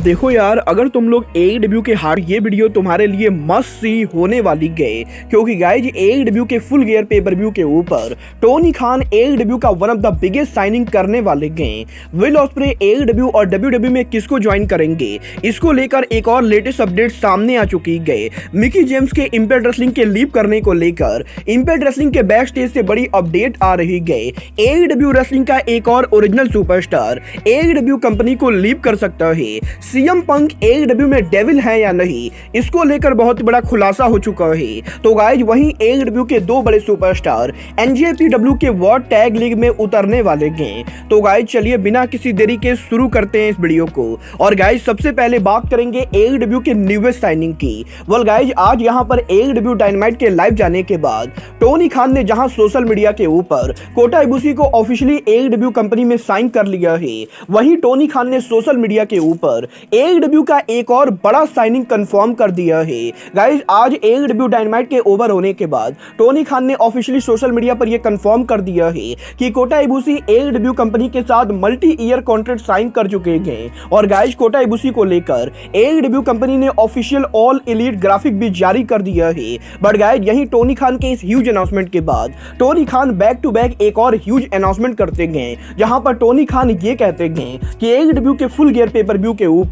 देखो यार, अगर तुम लोग AEW के हार ये वीडियो तुम्हारे लिए मस्ट सी होने वाली गए, क्योंकि गाइज AEW के फुल गियर पे पर व्यू के ऊपर टोनी खान AEW का one of the biggest signing करने वाले गए। विल ऑस्प्रे AEW और WWE में किसको ज्वाइन करेंगे, इसको लेकर एक और लेटेस्ट अपडेट सामने आ चुकी गए। मिकी जेम्स के इंपैक्ट रेसलिंग के लीव करने को लेकर इंपैक्ट रेसलिंग के बैक स्टेज से बड़ी अपडेट आ रही गए। AEW रेसलिंग का एक और ओरिजिनल सुपरस्टार AEW कंपनी को लीव कर सकता है। सीएम पंक AEW में डेविल है या नहीं, इसको लेकर बहुत बड़ा खुलासा हो चुका है। तो गाइज वहीं AEW के दो बड़े सुपरस्टार NJPW के वर्ल्ड टैग लीग में उतरने वाले हैं। तो गाइज चलिए बिना किसी देरी के शुरू करते हैं इस वीडियो को। और गाइज सबसे पहले बात करेंगे AEW के न्यूएस्ट साइनिंग की। वेल गाइज आज यहां पर AEW डायनामाइट के लाइव जाने के बाद टोनी खान ने जहां सोशल मीडिया के ऊपर कोटा इबुशी को ऑफिशियली AEW कंपनी में साइन कर लिया है, वहीं टोनी खान ने सोशल मीडिया के ऊपर AEW का एक और बड़ा साइनिंग कंफर्म कर दिया है। गाइज आज AEW डायनामाइट के ओवर होने के बाद टोनी खान ने ऑफिशियली सोशल मीडिया पर यह कंफर्म कर दिया है कि कोटा इबुशी AEW कंपनी के साथ मल्टी ईयर कॉन्ट्रैक्ट साइन कर चुके हैं। और गाइज कोटा इबुशी को लेकर AEW कंपनी ने ऑफिशियल ऑल एलीट ग्राफिक भी जारी कर दिया है। बट गाइज यही टोनी खान के इस ह्यूज अनाउंसमेंट के बाद Tony Khan back to back एक और ह्यूज अनाउंसमेंट करते गए, जहां पर टोनी खान ये कहते हैं कि AEW के फुल गियर पे पर व्यू के ऊपर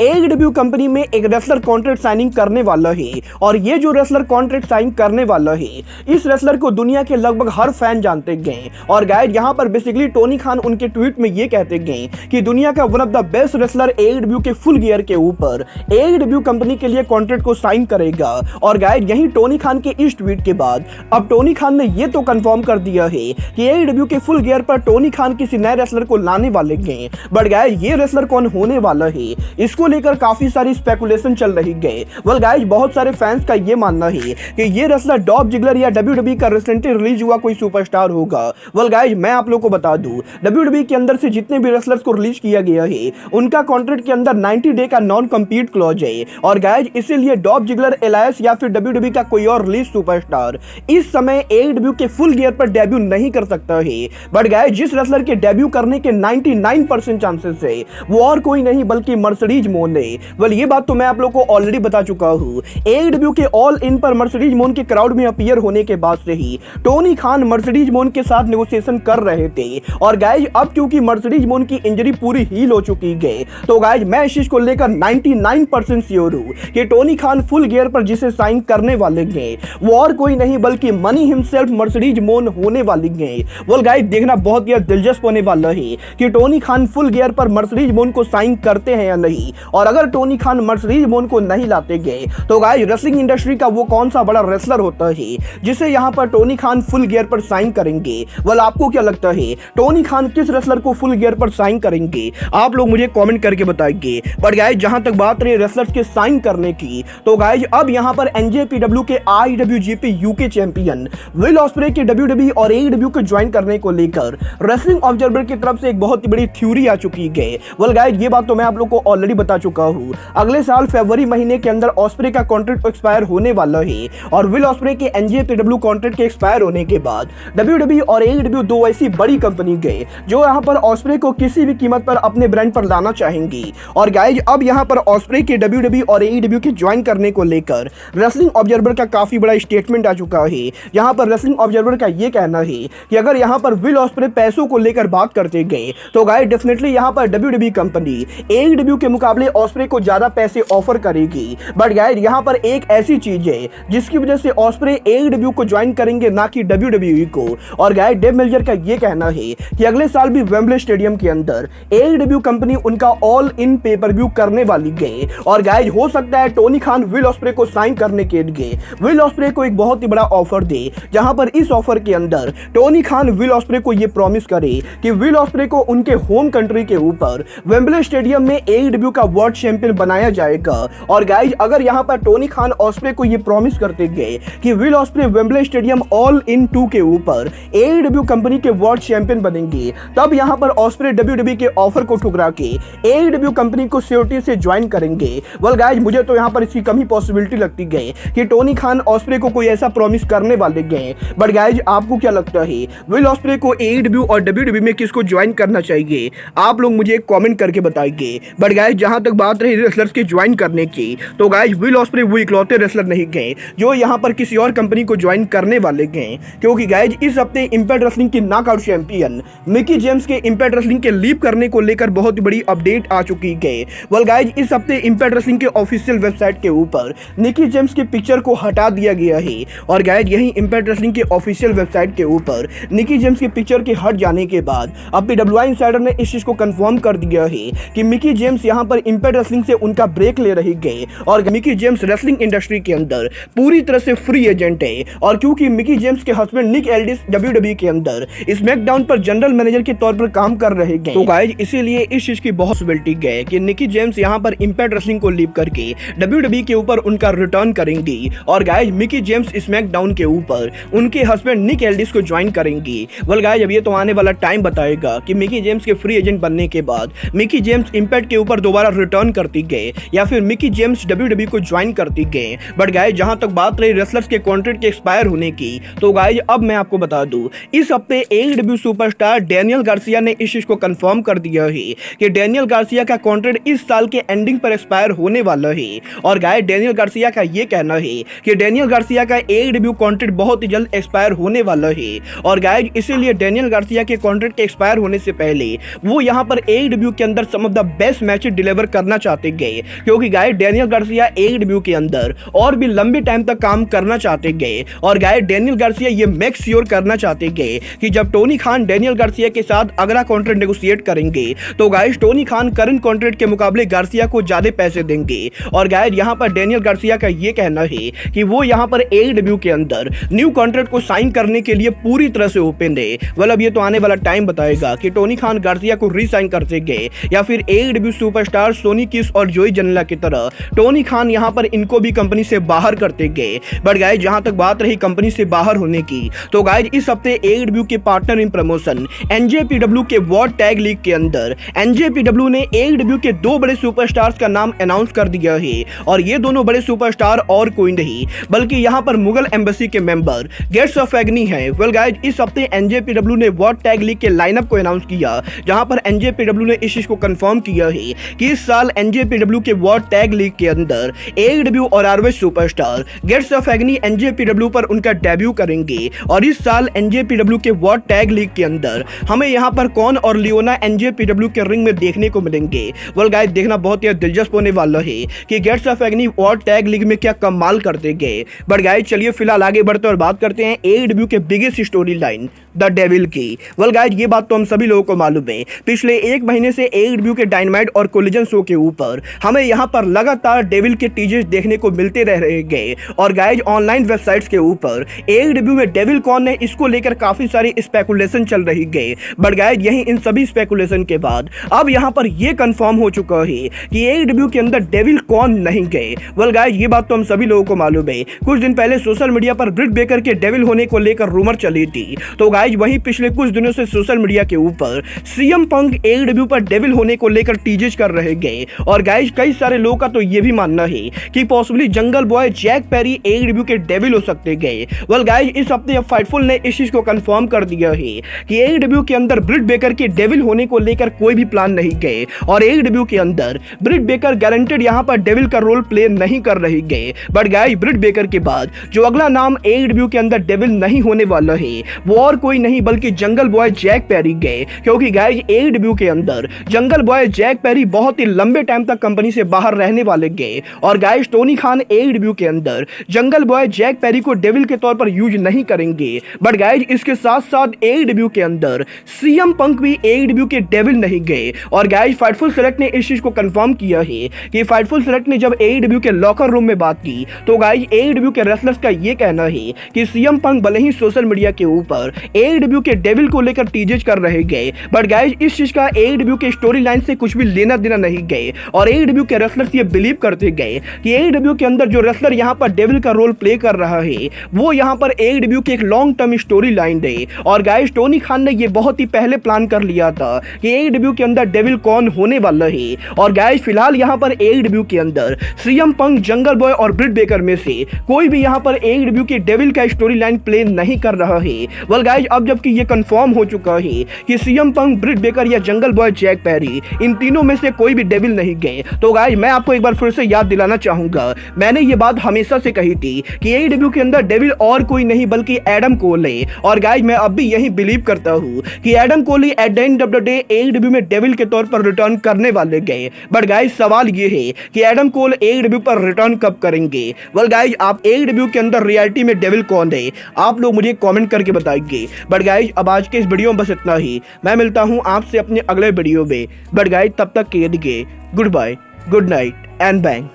AEW कंपनी में एक रेसलर कॉन्ट्रैक्ट साइनिंग करने वाला है। और ये जो रेसलर कॉन्ट्रैक्ट साइन करने वाला है, इस रेसलर को दुनिया के लगभग हर फैन जानते गए। और गाइस यहां पर बेसिकली टोनी खान उनके ट्वीट में ये कहते गए कि दुनिया का one of the best wrestler AEW के फुल गियर के ऊपर AEW कंपनी के लिए कॉन्ट्रैक्ट को साइन करेगा। और गाइस यही टोनी खान के इस ट्वीट के बाद अब टोनी खान ने ये तो कंफर्म कर दिया है कि AEW के फुल गियर पर टोनी खान किसी नए रेसलर को लाने वाले हैं। बट गाइस ये रेसलर कौन होने वाला है, इसको लेकर काफी सारी स्पेकुलेशन चल रही है। वेल गाइस बहुत सारे फैंस का ये मानना है कि ये रेसलर डॉल्फ जिगलर या WWE का रिसेंटली रिलीज हुआ कोई सुपरस्टार होगा। वेल गाइस मैं आप लोगों को बता दूं, WWE के अंदर से जितने भी रेसलर्स को रिलीज किया गया है, उनका कॉन्ट्रैक्ट के अंदर 90 डे का नॉन कम्पीट क्लॉज है। और गाइस इसीलिए डॉल्फ जिगलर, एलायस या फिर WWE का कोई और रिलीज सुपरस्टार इस समय AEW के फुल गियर पर डेब्यू नहीं कर सकता है। बट गाइस जिस रेसलर के डेब्यू करने के 99% चांसेस है, वो और कोई नहीं बल्कि मर्सिडीज मोन है। वेल ये बात तो मैं आप लोग को ऑलरेडी बता चुका हूं। AEW के ऑल इन पर मर्सिडीज मोन के क्राउड में अपीयर होने के बाद से ही टोनी खान मर्सिडीज मोन के साथ नेगोशिएशन कर रहे थे। और गाइज अब क्योंकि मर्सिडीज मोन की इंजरी पूरी हील हो चुकी है, तो गाइज मैं इस चीज को लेकर 99% श्योर हूं कि टोनी खान फुल गियर पर जिसे साइन करने वाले हैं, वो और कोई नहीं बल्कि मनी हिमसेल्फ मर्सिडीज मोन होने वाली है। वेल गाइज देखना बहुत ही दिलचस्प होने वाला है कि टोनी खान फुल गियर पर मर्सिडीज मोन को साइन करते हैं या नहीं। और अगर टोनी खान मर्सिडीज मोन को नहीं लाते गए, तो गाइस रेसलिंग इंडस्ट्री का वो कौन सा बड़ा रेसलर होता है जिसे यहां पर टोनी खान फुल गियर पर साइन करेंगे। वेल आपको क्या लगता है, टोनी खान किस रेसलर को फुल गियर पर साइन करेंगे, आप लोग मुझे कमेंट करके बताइए। बट गाइस जहां तक बात रही रेसलर्स के साइन करने की, तो गाइस अब यहां पर NJPW के IWGP UK champion will osprey के WWE और AEW को ज्वाइन करने को लेकर रेसलिंग ऑब्जर्वर की तरफ से एक बहुत ही बड़ी थ्योरी आ चुकी है। वेल गाइस ये बात तो मैं आप लोग को ऑलरेडी बता चुका हूं। अगले साल फरवरी महीने के अंदर ऑस्प्रे का कॉन्ट्रैक्ट एक्सपायर होने वाला है। और विल ऑस्प्रे के NJPW कॉन्ट्रैक्ट के एक्सपायर होने के बाद WWE और AEW दो ऐसी बड़ी कंपनी गए जो यहां पर ऑस्प्रे को किसी भी कीमत पर अपने ब्रांड पर लाना चाहेंगी। और गाइज अब यहां पर ऑस्प्रे के WWE और AEW के ज्वाइन करने को लेकर रेसलिंग ऑब्जर्वर का काफी बड़ा स्टेटमेंट आ चुका है। यहां पर रेसलिंग ऑब्जर्वर का यह कहना है कि अगर यहां पर विल ऑस्प्रे पैसों को लेकर बात करते गए, तो गाइज डेफिनेटली यहां पर WWE कंपनी AEW के मुकाबले ऑस्प्रे को ज्यादा पैसे ऑफर करेगी। बट गाइस यहां पर एक ऐसी चीज है जिसकी वजह से ऑस्प्रे AEW को ज्वाइन करेंगे, ना कि WWE को। और गाइस डेव मेल्जर का यह कहना है कि अगले साल भी वेम्बले स्टेडियम के अंदर AEW कंपनी उनका ऑल इन पे पर व्यू करने वाली है। और गाइस हो सकता है टोनी खान विल ऑस्प्रे को साइन करने के लिए विल ऑस्प्रे को एक बहुत ही बड़ा ऑफर दे, जहां पर इस ऑफर के अंदर टोनी खान विल ऑस्प्रे को यह प्रॉमिस करे कि विल ऑस्प्रे को उनके होम कंट्री के ऊपर वेम्बले स्टेडियम में AEW का वर्ल्ड चैंपियन बनाया जाएगा। और गाइज अगर यहां पर टोनी खान ऑस्प्रे को यह प्रॉमिस करते गए कि will osprey Wembley stadium all in 2 के ऊपर AEW कंपनी के वर्ल्ड चैंपियन बनेंगे, तब यहां पर ऑस्प्रे WWE के ऑफर को ठुकरा के AEW कंपनी को सियोरिटी से ज्वाइन करेंगे। वेल गाइज मुझे तो यहां पर इसकी कम ही पॉसिबिलिटी लगती है कि टोनी खान ऑस्प्रे को कोई ऐसा प्रॉमिस करने वाले गए। बट गाइज आपको क्या लगता है, विल ऑस्प्रे को AEW और WWE में किसको ज्वाइन करना चाहिए, आप लोग मुझे कमेंट करके बताइए। बट गाइज जहां तक बात रही रेसलर्स की ज्वाइन करने की, तो गाइज विल ऑस्प्रे वो इकलौते रेसलर नहीं गए जो यहां पर किसी और कंपनी को ज्वाइन करने वाले गए, क्योंकि गाइज इस हफ्ते इंपैक्ट रेसलिंग की नॉकआउट चैंपियन मिकी जेम्स के इंपैक्ट रेसलिंग के लीव करने को लेकर बहुत बड़ी अपडेट आ चुकी है। वेल गाइज इस हफ्ते इंपैक्ट रेसलिंग के ऑफिशियल वेबसाइट के ऊपर निकी जेम्स की पिक्चर को हटा दिया गया है, और गाइज यही इंपैक्ट रेसलिंग के ऑफिशियल वेबसाइट के ऊपर निकी जेम्स की पिक्चर के हट जाने के बाद अब WWE इनसाइडर ने इस चीज को कंफर्म कर दिया है कि मिकी जेम्स यहां पर इंपैक्ट रेसलिंग से उनका ब्रेक ले रही गए, और मिकी जेम्स रेसलिंग इंडस्ट्री के अंदर पूरी तरह से फ्री एजेंट है। और क्योंकि मिकी जेम्स के हस्बैंड निक एल्डिस WWE के अंदर स्मैकडाउन पर जनरल मैनेजर के तौर पर काम कर रहे हैं, तो गाइज इसीलिए इस चीज की बहुत पॉसिबिलिटी है कि निकी जेम्स यहां पर इंपैक्ट रेसलिंग को लीव करके WWE के ऊपर उनका रिटर्न करेंगी, और गाइज मिकी जेम्स स्मैकडाउन के ऊपर उनके हस्बैंड निक एल्डिस को ज्वाइन करेंगी। वेल गाइज अब ये तो आने वाला टाइम बताएगा कि मिकी जेम्स के फ्री एजेंट बनने के बाद मिकी जेम्स इंपैक्ट के ऊपर दोबारा रिटर्न करती गए या फिर मिकी जेम्स WWE को ज्वाइन करती गए। बट गाइज जहां तक बात रही रेसलर्स के कॉन्ट्रैक्ट के एक्सपायर होने की, तो गाइज अब मैं आपको बता दूं इस हफ्ते AEW सुपरस्टार डेनियल गार्सिया ने इस चीज को कंफर्म कर दिया है कि डेनियल गार्सिया का कॉन्ट्रैक्ट इस साल के एंडिंग पर एक्सपायर होने वाला है। और गाइज डेनियल गार्सिया का ये कहना है कि डेनियल गार्सिया का AEW कॉन्ट्रैक्ट बहुत ही जल्द एक्सपायर होने वाला है, और गाइज इसीलिए डेनियल गार्सिया के कॉन्ट्रैक्ट के एक्सपायर होने से पहले वो यहाँ पर AEW के अंदर some of the best matches deliver करना चाहते गए, क्योंकि गाइज डेनियल गार्सिया AEW के अंदर और भी लंबे टाइम तक काम करना चाहते गए, और गाइज डेनियल गार्सिया ये मेक श्योर करना चाहते गए कि जब टोनी खान डेनियल गार्सिया के साथ अगला कॉन्ट्रैक्ट नेगोशिएट करेंगे तो guys Tony Khan current contract के मुकाबले गार्सिया को ज्यादा पैसे देंगे। और गाइज यहाँ पर डेनियल गार्सिया का ये कहना है कि वो यहाँ पर AEW के अंदर न्यू कॉन्ट्रैक्ट को साइन करने के लिए पूरी तरह से ओपन है। वेल अब ये तो आने वाला टाइम बताएगा कि टोनी खान गार्सिया को रीसाइन करते गए या फिर AEW सुपरस्टार सोनी किस और जोई जनला की तरह टोनी खान यहाँ पर इनको भी कंपनी से बाहर करते गए। बट गाइज जहां तक बात रही कंपनी से बाहर होने की, तो गाइज इस हफ्ते AEW के पार्टनर इन प्रमोशन NJPW के वर्ल्ड टैग लीग के अंदर NJPW ने AEW के दो बड़े सुपरस्टार्स का नाम अनाउंस कर दिया है, और ये दोनों बड़े सुपरस्टार और कोई नहीं बल्कि यहाँ पर मुगल एम्बेसी के मेंबर गेट्स ऑफ एग्नी हैं। वेल गाइज इस हफ्ते NJPW ने वर्ल्ड टैग लीग के लाइनअप को अनाउंस किया, जहां पर NJPW ने इस चीज को कंफर्म किया है कि इस साल NJPW के वर्ल्ड टैग लीग के अंदर AEW और ROH superstar Gates of Agony NJPW पर उनका डेब्यू करेंगे, और इस साल NJPW के वर्ल्ड टैग लीग के अंदर हमें यहाँ पर कौन और लियोना NJPW के रिंग में देखने को मिलेंगे। वेल गाइस देखना बहुत ही दिलचस्प होने वाला है कि Gates of Agony world tag league में क्या कमाल करते गए। बट गाइस चलिए फिलहाल आगे बढ़ते और बात करते हैं AEW के biggest story line the devil की। वेल गाइस ये बात तो हम सभी लोगों को मालूम है, पिछले एक महीने से AEW के डायनामाइट और कोलिजन शो के ऊपर हमें यहाँ पर लगातार डेविल के टीजर्स देखने को मिलते रह रहे गए, और गाइस ऑनलाइन वेबसाइट्स के ऊपर AEW में डेविल कौन है इसको लेकर काफी सारी स्पेकुलेशन चल रही गए। बट गाइस यही इन सभी स्पेकुलेशन के बाद अब यहाँ पर यह कंफर्म हो चुका है कि AEW के अंदर डेविल कौन नहीं गए। वेल गाइस ये बात तो हम सभी लोगों को मालूम है, कुछ दिन पहले सोशल मीडिया पर ब्रिट बेकर के डेविल होने को लेकर रूमर चली थी, तो गाइस वहीं पिछले कुछ दिनों से सोशल मीडिया के ऊपर CM पंक AEW पर डेविल होने को लेकर टीजेस कर रहे गए, और गाइस कई सारे लोगों का तो ये भी मानना है कि possibly Jungle Boy Jack Perry AEW के डेविल हो सकते गए। वेल गाइस इस हफ्ते अब फाइटफुल ने इस चीज को कंफर्म कर दिया है कि AEW के अंदर ब्रिट बेकर के डेविल होने को लेकर कोई भी प्लान नहीं गए, और AEW के अंदर ब्रिट बेकर गारंटेड यहां पर डेविल का रोल प्ले नहीं कर रही गए। बट गाइस ब्रिट बेकर के बाद जो अगला नाम AEW के अंदर डेविल नहीं होने वाला है वो और कोई नहीं बल्कि जंगल बॉय जैक पेरी गए, क्योंकि गाइस AEW के अंदर जंगल बॉय जैक पेरी बहुत ही लंबे टाइम तक कंपनी से बाहर रहने वाले गए, और गाइस टोनी खान AEW के अंदर जंगल बॉय जैक पेरी को डेविल के तौर पर यूज नहीं करेंगे। बट गाइस इसके साथ साथ AEW के अंदर CM पंक भी AEW के डेविल नहीं गए, और गाइस फाइटफुल सेलेक्ट ने इस चीज को कंफर्म किया है कि फाइटफुल सेलेक्ट ने जब AEW के लॉकर रूम में बात की, तो गाइस AEW के रेसलर्स का ये कहना है कि CM पंक भले ही सोशल मीडिया के ऊपर AEW के डेविल को लेकर टीजेज कर रहे गए, बट गाइस इस चीज का AEW के स्टोरी लाइन से कुछ भी लेना देना नहीं गए, और AEW के रेसलर्स ये बिलीव करते गए कि AEW के अंदर जो रेसलर यहाँ पर डेविल का रोल प्ले कर रहा है वो यहाँ पर AEW की एक लॉन्ग टर्म स्टोरी लाइन है। और गाइस टोनी खान ने ये बहुत ही पहले प्लान कर लिया था कि AEW के अंदर डेविल कौन होने वाला है, और गाइस फिलहाल यहाँ पर AEW के अंदर CM पंक जंगल बॉय और ब्रिट बेकर में से कोई भी यहाँ पर AEW के डेविल का स्टोरी लाइन प्ले नहीं कर रहा है। वेल गाइस अब जबकि ये कंफर्म हो चुका है कि सीएम पंक, ब्रिट बेकर या जंगल बॉय जैक पेरी इन तीनों में से कोई भी डेविल नहीं गए, तो गाइस मैं आपको एक बार फिर से याद दिलाना चाहूंगा, मैंने ये बात हमेशा से कही थी कि एईडब्ल्यू के अंदर डेविल और कोई नहीं बल्कि एडम कोल है। और गाइस मैं अब भी यही बिलीव करता हूँ कि Adam Cole at the end of the day AEW में डेविल के तौर पर रिटर्न करने वाले गए। बट गाइस सवाल ये है कि एडम कोल एईडब्ल्यू पर रिटर्न कब करेंगे? वेल गाइस आप एईडब्ल्यू के अंदर रियलिटी में डेविल कौन है, आप लोग मुझे कमेंट करके बताइए। बट गाइस अब आज के इस वीडियो में बस इतना ही, मैं मिलता हूं आपसे अपने अगले वीडियो में। बट गाइस तब तक के लिए good bye, good night and bang.